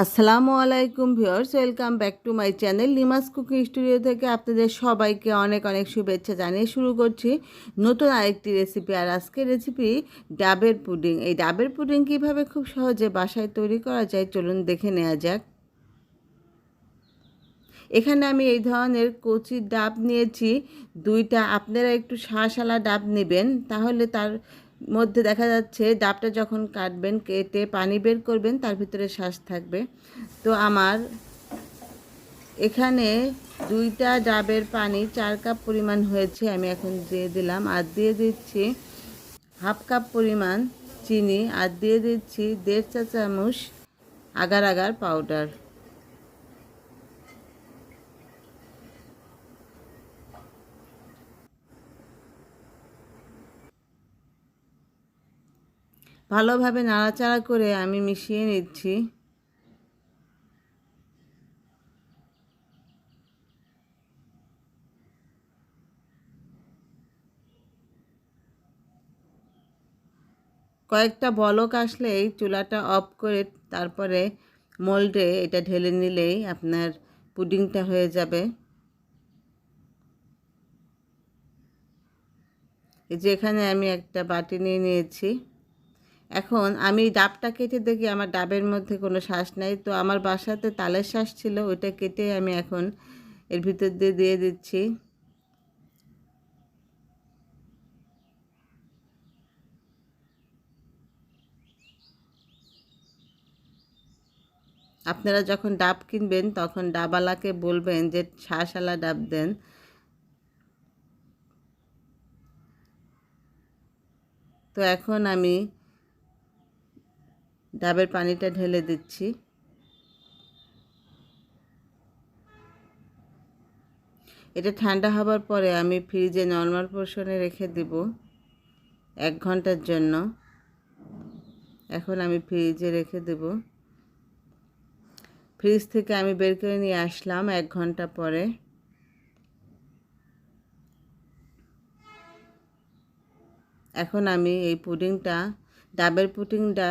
আসসালামু আলাইকুম viewers, welcome back to my channel Lima's cooking studio থেকে আপনাদের সবাইকে অনেক অনেক শুভেচ্ছা জানিয়ে শুরু করছি নতুন আরেকটি রেসিপি। আর আজকের রেসিপি ডাবের পুডিং। এই ডাবের পুডিং কীভাবে খুব সহজে বাসায় তৈরি করা যায় চলুন দেখে নেওয়া যাক। এখানে আমি এই ধরনের কচি ডাব নিয়েছি দুইটা। আপনারা একটু শাঁসওয়ালা ডাব নেবেন, তাহলে তার মধ্যে দেখা যাচ্ছে ডাবটা যখন কাটবেন, কেটে পানি বের করবেন, তার ভিতরে শাঁস থাকবে। তো আমার এখানে দুইটা ডাবের পানি 4 কাপ পরিমাণ হয়েছে। আমি এখন দিয়ে দিলাম, আর দিয়ে দিচ্ছি হাফ কাপ পরিমাণ চিনি, আর দিয়ে দিচ্ছি 1.5 চা চামচ আগার আগার পাউডার। ভালোভাবে নাড়াচাড়া করে আমি মিশিয়ে নিচ্ছি। কয়েকটা বলক আসলেই চুলাটা অফ করে তারপরে মোল্ডে এটা ঢেলে নিলেই আপনার পুডিংটা হয়ে যাবে। এই যে এখানে আমি একটা বাটি নিয়ে নিয়েছি। এখন আমি ডাবটা কেটে দেখি আমার ডাবের মধ্যে কোনো শাঁস নাই। তো আমার বাসাতে তালের শাঁস ছিল, ওইটা কেটে আমি এখন এর ভিতর দিয়ে দিয়ে দিচ্ছি। আপনারা যখন ডাব কিনবেন তখন ডাবওয়ালাকে বলবেন যে শাঁসওয়ালা ডাব দেন। তো এখন আমি ডাবের পানিটা ঢেলে দিচ্ছি। এটা ঠান্ডা হবার পরে আমি ফ্রিজে নর্মাল পোর্শনে রেখে দেব 1 ঘন্টার জন্য। এখন আমি ফ্রিজে রেখে দেব। ফ্রিজ থেকে আমি বের করে নিয়ে আসলাম 1 ঘন্টা পরে। এখন আমি এই ডাবের পুডিংটা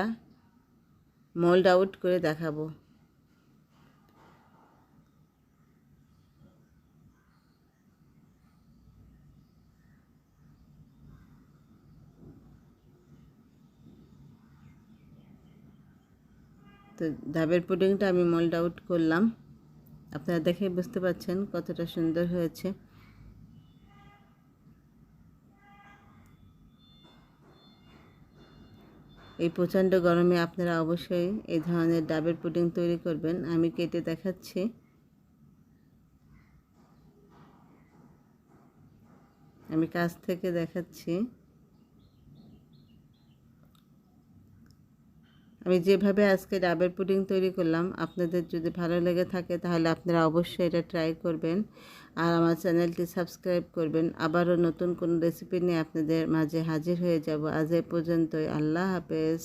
মোল্ড আউট করে দেখাবো। তো ডাবের পুডিংটা আমি মোল্ড আউট করলাম। আপনারা দেখে বুঝতে পারছেন কতটা সুন্দর হয়েছে। এই প্রচণ্ড গরমে আপনারা অবশ্যই এই ধরনের ডাবের পুডিং তৈরি করবেন। আমি কেটে দেখাচ্ছি। আমি কাছ থেকে দেখাচ্ছি। আমি যেভাবে আজকে ডাবের পুডিং তৈরি করলাম, আপনাদের যদি ভালো লেগে থাকে তাহলে আপনারা অবশ্যই এটা ট্রাই করবেন, আর আমার চ্যানেলটি সাবস্ক্রাইব করবেন। আবারও নতুন কোনো রেসিপি নিয়ে আপনাদের মাঝে হাজির হয়ে যাব। আজ এ পর্যন্তই। আল্লাহ হাফেজ।